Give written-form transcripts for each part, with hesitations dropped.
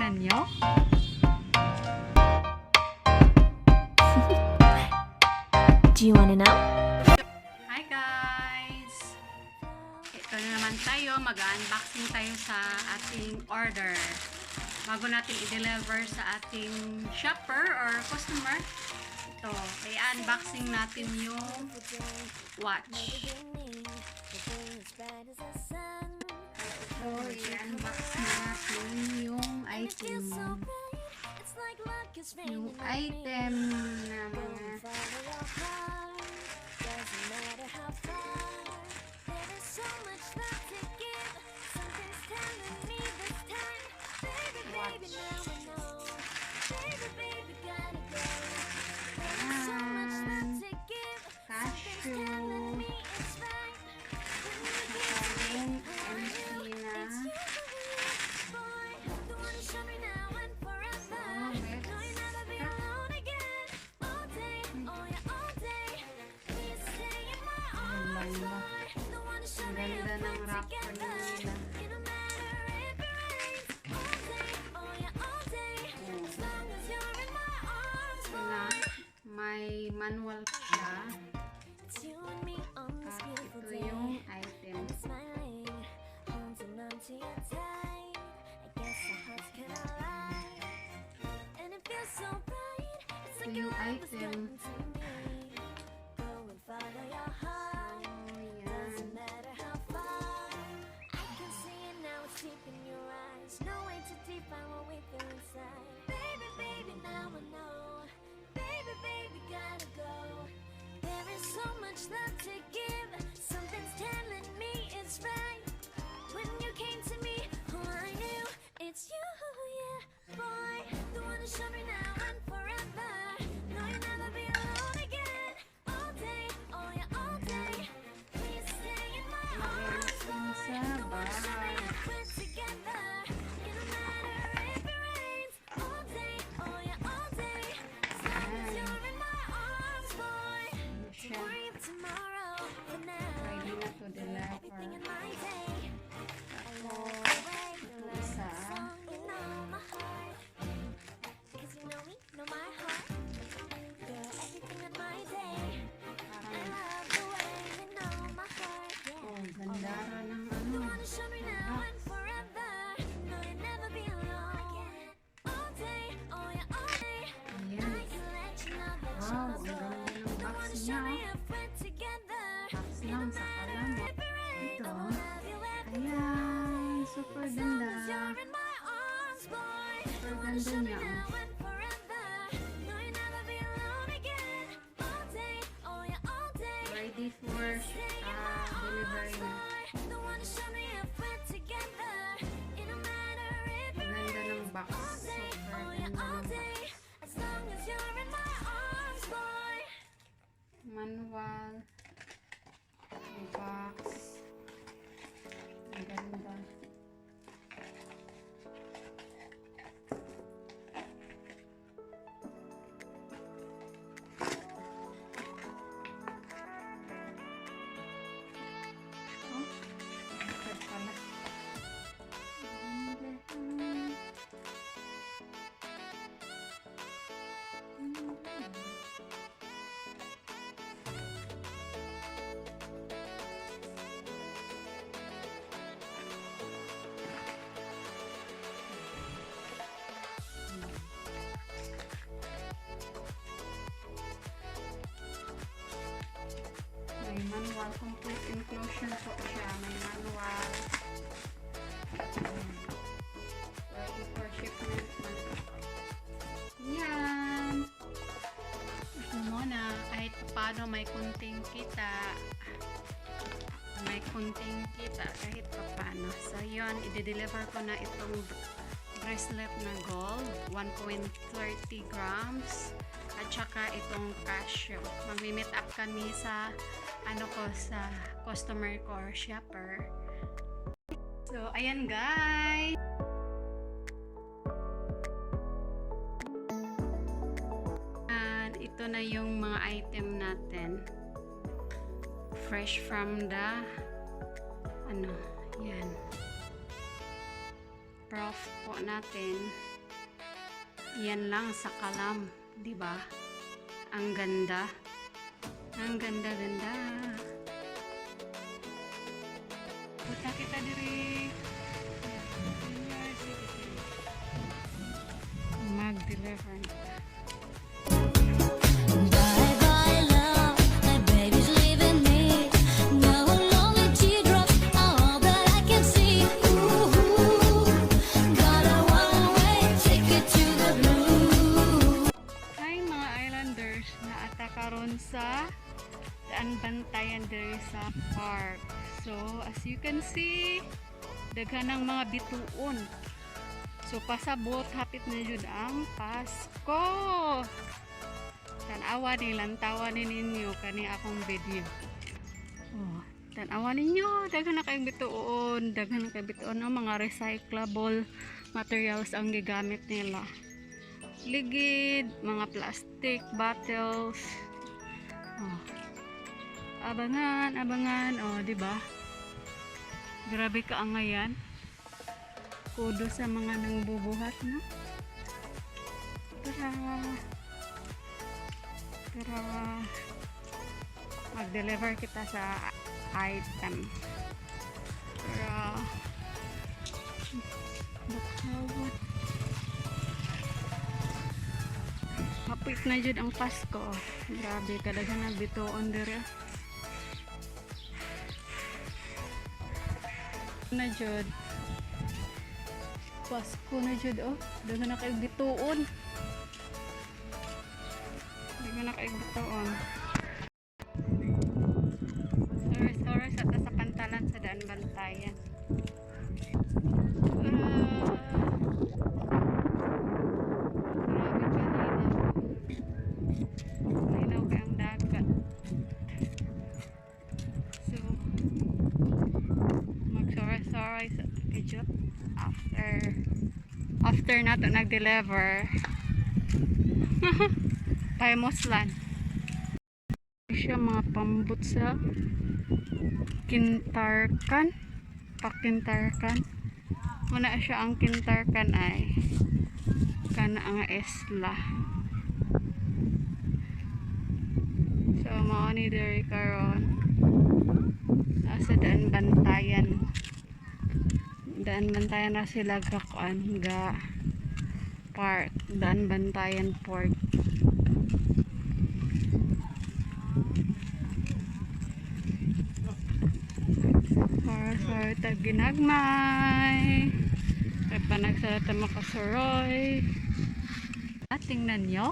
Tingnan nyo. Do you wanna know? Hi guys! Ito na naman tayo. Mag-unboxing tayo sa ating order. Bago natin i-deliver sa ating shopper or customer, ito, i-unboxing natin yung watch. So, i-unbox natin yung item. Yung item na mga ganda ng wrapper nila. May manual siya. Ito yung item. Ito yung item. Love to give, something's telling me it's right. When you came to me, oh I knew it's you, yeah, boy. The one to show me now and forever. No, you'll never be alone again. All day, oh yeah, all day. Please stay in my arms, boy. The one to show me if we're together. It don't matter if it rains. All day, oh yeah, all day. As long as you're in my arms, boy. Don't worry about tomorrow. For now, Ready na to deliver. everything in my day. Isa. You know my heart. 'Cause you know me, know my heart. Girl, everything in my day. I love the way you know my heart. Yeah. Oh, ganda ra ng You ano. wanna show me now and forever. No, you'll never be alone. All day, oh yeah, all day. Ayan. I can let you know that Wow, you're ang ganda ng the box one to niya. show me if we're together. Box lang sa kalam. If it rains, Ito. I will love you every Ayan, super As long ganda. as you're in my arms, boy. Super You wanna ganda show me niya. now and forever. No, you'll never be alone again. All day, oh yeah, all day. Ready for delivery na. The one to show me if we're together. It don't matter if it Ganda ng rains. box. All day, Super oh yeah, ganda all ng box. day. As long as you're in my arms, boy. Manual. May box. Ang ganda. Oh, ito pala. May manual, complete inclusion po siya. May manual. Ready for shipment na. Yan! Ito muna, kahit paano may kunting kita. May kunting kita kahit paano. So yun, i-deliver ko na itong bracelet na gold. 1.30 grams. At saka itong casio. Mag-meet up kami sa sa customer ko or shopper. So, ayan guys. And ito na yung mga item natin. Fresh from the yan. Prof po natin. Yan lang sa Kalam, di ba? Ang ganda. Ang ganda-ganda. Punta kita diri. Mag-deliver na. Bye bye love, my baby's leaving me. No lonely teardrops, all that I can see. Ooh, got a one-way ticket to the blue. Hi mga islanders, naata karon sa daan bantayan diri sa park. So as you can see, daghan ng mga bituon. So pasabot hapit na jud ang Pasko. Tanawa nilang tawa ninyo kani akong video. Oh, tanawa ninyo, daghan na kayong bituon, daghan na kayong bituon ang mga recyclable materials ang gigamit nila. Ligid, mga plastic bottles. Oh. Abangan, oh, di ba? Grabe kaangayan. Kudo sa mga nangbubuhat, no? Tara. Mag-deliver kita sa item. Tara. Bakawat. Hapit na jud ang Pasko. Grabe, kadaghan na bituon dire. Na jud. Pasko na jud, oh. Daghan na kayong bituon. Daghan na kayong bituon. Sorry sa ta sa pantalan sa daan bantayan. Grabe kalinaw. Linaw kay ang dagat. So, mag-sorry sa video. After nato nag-deliver Muslan siya mga pambut sa kintarkan, pakintarkan. Muna siya ang kintarkan ay kana ang esla. So mao ni diri karon nasa daan bantayan na sila gakuan ga park, daan bantayan port. Sorry tag ginagmay kay panagsalata makasuroy. Tingnan nyo,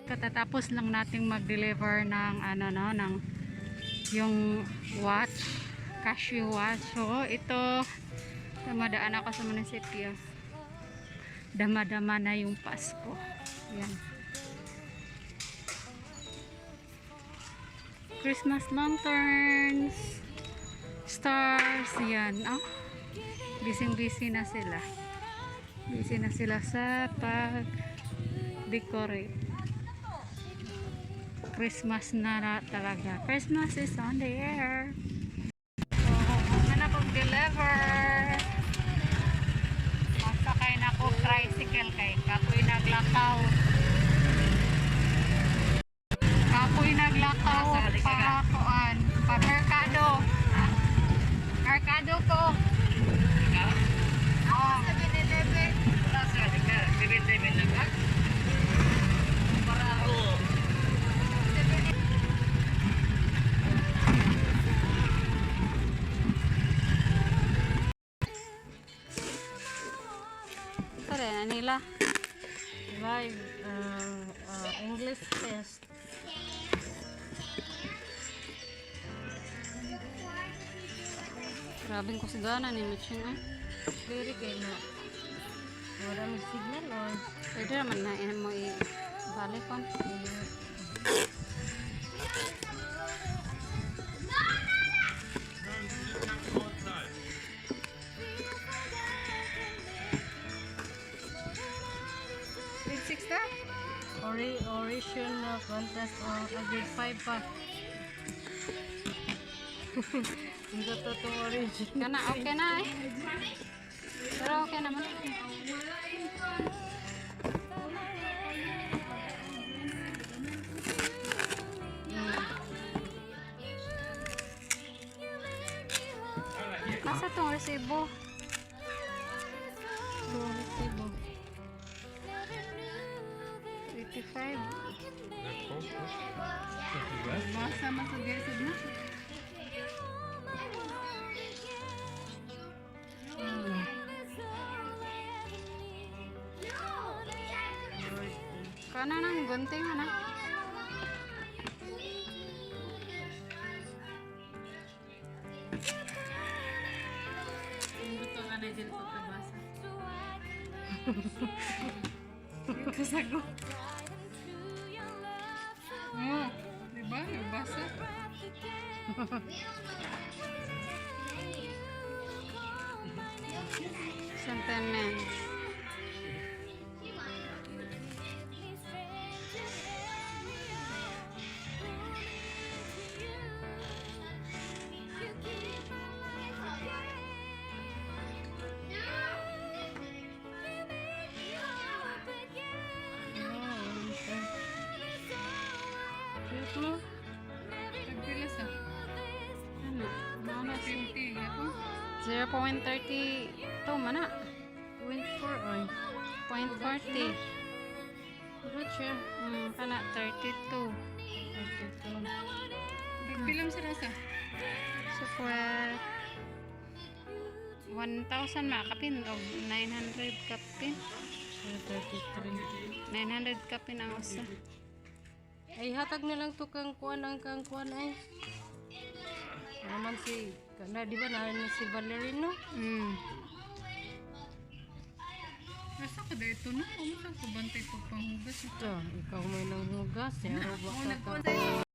katatapos lang nating mag-deliver ng ng yung watch, cashew watch. So ito, dumadaan ako sa Municipyo, dama-dama na yung Pasko. Yan, Christmas lanterns, stars, yan. Oh, busy na sila. Busy na sila sa pag-decorate. Christmas na talaga. Christmas is on the air. So, na pag-deliver. Masakay na ko tricycle kay kapoy naglakaw. Pa-kuan, pa-merkado. Merkado ko. Oh. Pare nila. Live English test. Grabing kusigana ni Mitching ay. Very kay na. Wala may signal on. Pwede naman na mo i-balik kon. Grade 6 na? Oration contest o grade 5 pa. Ang totoo origin. Kana okay na eh. Pero okay naman. Basa masuggested na. Kana nang gunting na. Ito ka na dyan pagkabasa. Kasago. Diba? Nabasa. Sentiments. Cute mo. Nagpilas ah. Ano? Mana 50 ako? 0.32 mana. 24 ay. 0.40. Good siya. Kana 32. Nagpilam sa rasa. So for 1,000 makapin o 900 kapin. 33. 900 kapin ang usa. Ay hatag na lang to kang kuan ay. Naman si kana di ba na si Valerino? Asa ka dito no? Ano sa kubantay pagpahugas? Ito, ikaw may nang hugas. Una Ano ba ko ka? sa